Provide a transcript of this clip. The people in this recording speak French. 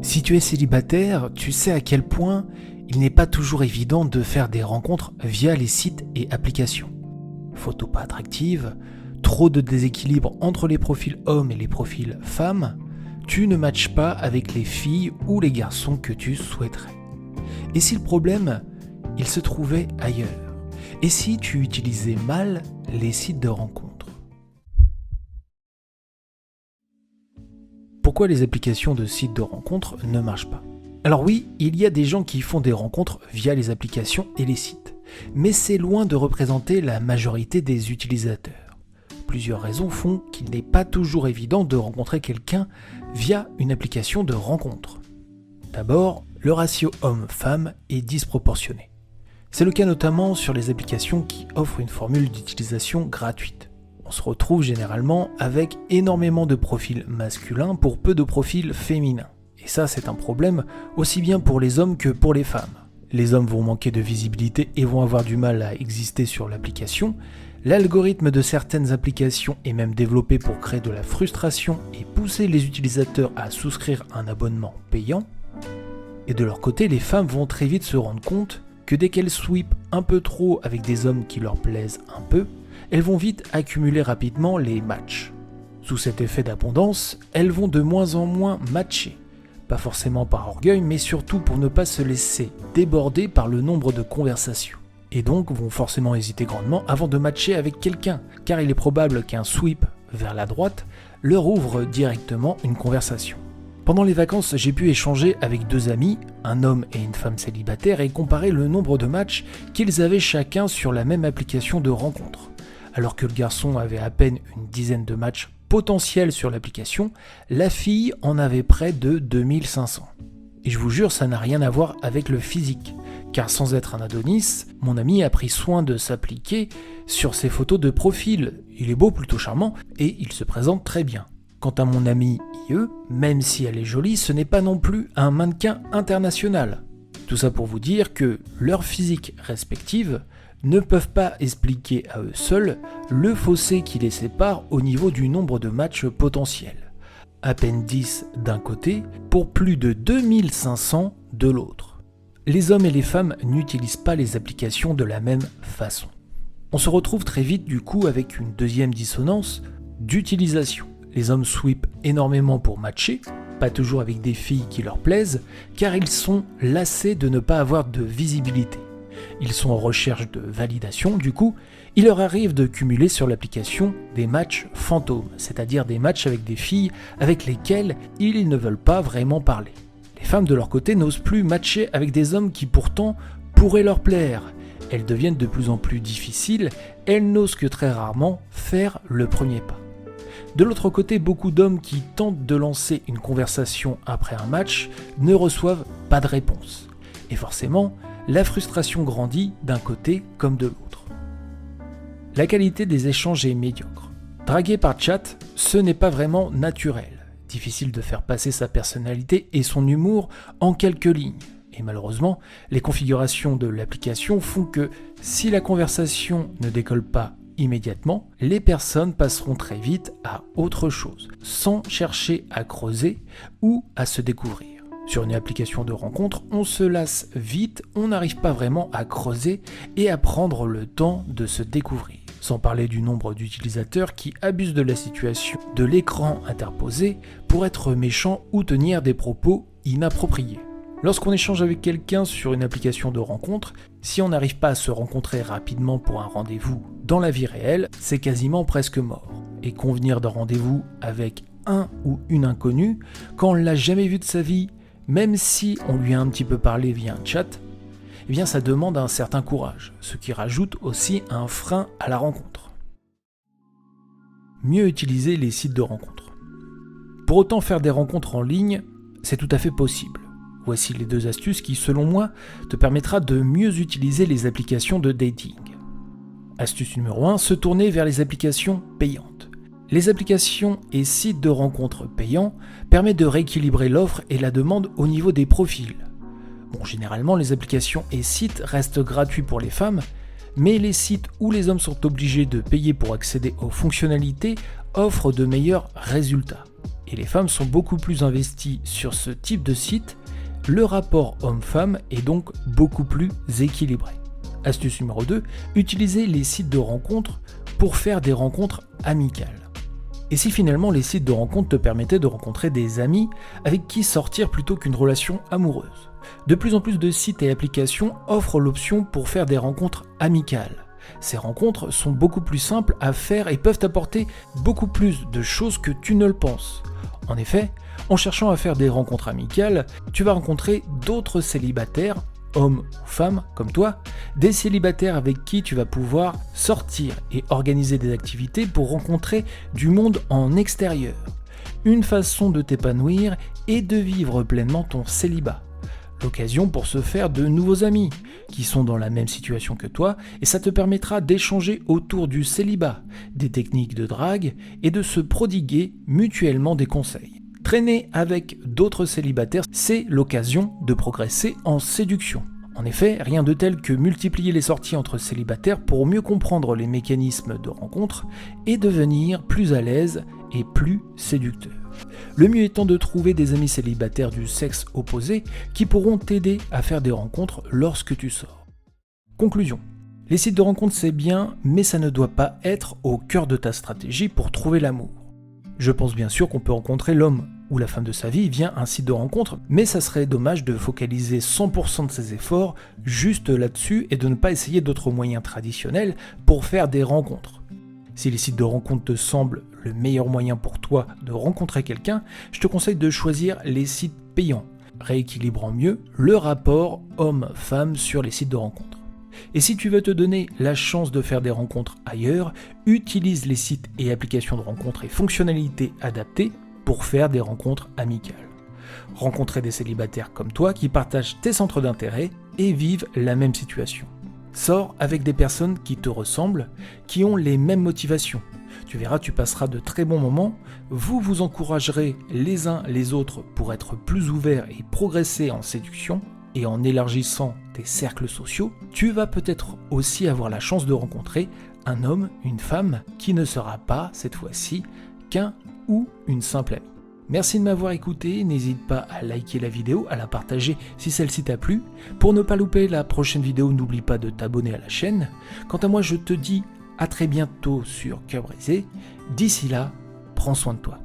Si tu es célibataire, tu sais à quel point il n'est pas toujours évident de faire des rencontres via les sites et applications. Photos pas attractives, trop de déséquilibre entre les profils hommes et les profils femmes, tu ne matches pas avec les filles ou les garçons que tu souhaiterais. Et si le problème, il se trouvait ailleurs? Et si tu utilisais mal les sites de rencontres? Pourquoi les applications de sites de rencontres ne marchent pas? Alors oui, il y a des gens qui font des rencontres via les applications et les sites, mais c'est loin de représenter la majorité des utilisateurs. Plusieurs raisons font qu'il n'est pas toujours évident de rencontrer quelqu'un via une application de rencontre. D'abord, le ratio homme-femme est disproportionné. C'est le cas notamment sur les applications qui offrent une formule d'utilisation gratuite. On se retrouve généralement avec énormément de profils masculins pour peu de profils féminins. Et ça, c'est un problème aussi bien pour les hommes que pour les femmes. Les hommes vont manquer de visibilité et vont avoir du mal à exister sur l'application. L'algorithme de certaines applications est même développé pour créer de la frustration et pousser les utilisateurs à souscrire un abonnement payant. Et de leur côté, les femmes vont très vite se rendre compte que dès qu'elles sweepent un peu trop avec des hommes qui leur plaisent un peu, elles vont vite accumuler rapidement les matchs. Sous cet effet d'abondance, elles vont de moins en moins matcher. Pas forcément par orgueil, mais surtout pour ne pas se laisser déborder par le nombre de conversations. Et donc vont forcément hésiter grandement avant de matcher avec quelqu'un, car il est probable qu'un sweep vers la droite leur ouvre directement une conversation. Pendant les vacances, j'ai pu échanger avec deux amis, un homme et une femme célibataires, et comparer le nombre de matchs qu'ils avaient chacun sur la même application de rencontre. Alors que le garçon avait à peine une dizaine de matchs potentiels sur l'application, la fille en avait près de 2500. Et je vous jure, ça n'a rien à voir avec le physique, car sans être un Adonis, mon ami a pris soin de s'appliquer sur ses photos de profil. Il est beau, plutôt charmant, et il se présente très bien. Quant à mon ami IE, même si elle est jolie, ce n'est pas non plus un mannequin international. Tout ça pour vous dire que leurs physiques respectives ne peuvent pas expliquer à eux seuls le fossé qui les sépare au niveau du nombre de matchs potentiels. À peine 10 d'un côté pour plus de 2500 de l'autre. Les hommes et les femmes n'utilisent pas les applications de la même façon. On se retrouve très vite du coup avec une deuxième dissonance d'utilisation. Les hommes sweepent énormément pour matcher, pas toujours avec des filles qui leur plaisent, car ils sont lassés de ne pas avoir de visibilité. Ils sont en recherche de validation, du coup, il leur arrive de cumuler sur l'application des matchs fantômes, c'est-à-dire des matchs avec des filles avec lesquelles ils ne veulent pas vraiment parler. Les femmes de leur côté n'osent plus matcher avec des hommes qui pourtant pourraient leur plaire. Elles deviennent de plus en plus difficiles, elles n'osent que très rarement faire le premier pas. De l'autre côté, beaucoup d'hommes qui tentent de lancer une conversation après un match ne reçoivent pas de réponse. Et forcément, la frustration grandit d'un côté comme de l'autre. La qualité des échanges est médiocre. Draguer par chat, ce n'est pas vraiment naturel. Difficile de faire passer sa personnalité et son humour en quelques lignes. Et malheureusement, les configurations de l'application font que si la conversation ne décolle pas immédiatement, les personnes passeront très vite à autre chose, sans chercher à creuser ou à se découvrir. Sur une application de rencontre, on se lasse vite, on n'arrive pas vraiment à creuser et à prendre le temps de se découvrir. Sans parler du nombre d'utilisateurs qui abusent de la situation de l'écran interposé pour être méchants ou tenir des propos inappropriés. Lorsqu'on échange avec quelqu'un sur une application de rencontre, si on n'arrive pas à se rencontrer rapidement pour un rendez-vous dans la vie réelle, c'est quasiment presque mort. Et convenir d'un rendez-vous avec un ou une inconnue, quand on ne l'a jamais vu de sa vie, même si on lui a un petit peu parlé via un chat, eh bien ça demande un certain courage, ce qui rajoute aussi un frein à la rencontre. Mieux utiliser les sites de rencontres. Pour autant, faire des rencontres en ligne, c'est tout à fait possible. Voici les deux astuces qui, selon moi, te permettra de mieux utiliser les applications de dating. Astuce numéro 1, se tourner vers les applications payantes. Les applications et sites de rencontres payants permettent de rééquilibrer l'offre et la demande au niveau des profils. Bon, généralement, les applications et sites restent gratuits pour les femmes, mais les sites où les hommes sont obligés de payer pour accéder aux fonctionnalités offrent de meilleurs résultats. et les femmes sont beaucoup plus investies sur ce type de site, le rapport homme-femme est donc beaucoup plus équilibré. Astuce numéro 2, utilisez les sites de rencontres pour faire des rencontres amicales. Et si finalement les sites de rencontres te permettaient de rencontrer des amis avec qui sortir plutôt qu'une relation amoureuse? De plus en plus de sites et applications offrent l'option pour faire des rencontres amicales. Ces rencontres sont beaucoup plus simples à faire et peuvent apporter beaucoup plus de choses que tu ne le penses. En effet, en cherchant à faire des rencontres amicales, tu vas rencontrer d'autres célibataires, hommes ou femmes comme toi, des célibataires avec qui tu vas pouvoir sortir et organiser des activités pour rencontrer du monde en extérieur. Une façon de t'épanouir et de vivre pleinement ton célibat. L'occasion pour se faire de nouveaux amis qui sont dans la même situation que toi et ça te permettra d'échanger autour du célibat, des techniques de drague et de se prodiguer mutuellement des conseils. Traîner avec d'autres célibataires, c'est l'occasion de progresser en séduction. En effet, rien de tel que multiplier les sorties entre célibataires pour mieux comprendre les mécanismes de rencontre et devenir plus à l'aise et plus séducteur. Le mieux étant de trouver des amis célibataires du sexe opposé qui pourront t'aider à faire des rencontres lorsque tu sors. Conclusion. Les sites de rencontres c'est bien, mais ça ne doit pas être au cœur de ta stratégie pour trouver l'amour. Je pense bien sûr qu'on peut rencontrer l'homme ou la femme de sa vie via un site de rencontre, mais ça serait dommage de focaliser 100% de ses efforts juste là-dessus et de ne pas essayer d'autres moyens traditionnels pour faire des rencontres. Si les sites de rencontres te semblent le meilleur moyen pour toi de rencontrer quelqu'un, je te conseille de choisir les sites payants, rééquilibrant mieux le rapport homme-femme sur les sites de rencontres. Et si tu veux te donner la chance de faire des rencontres ailleurs, utilise les sites et applications de rencontres et fonctionnalités adaptées pour faire des rencontres amicales. Rencontrer des célibataires comme toi qui partagent tes centres d'intérêt et vivent la même situation. Sors avec des personnes qui te ressemblent, qui ont les mêmes motivations. Tu verras, tu passeras de très bons moments, vous vous encouragerez les uns les autres pour être plus ouverts et progresser en séduction, et en élargissant tes cercles sociaux, tu vas peut-être aussi avoir la chance de rencontrer un homme, une femme, qui ne sera pas, cette fois-ci, qu'un ou une simple amie. Merci de m'avoir écouté, n'hésite pas à liker la vidéo, à la partager si celle-ci t'a plu. Pour ne pas louper la prochaine vidéo, n'oublie pas de t'abonner à la chaîne. Quant à moi, je te dis à très bientôt sur Cœur Brisé. D'ici là, prends soin de toi.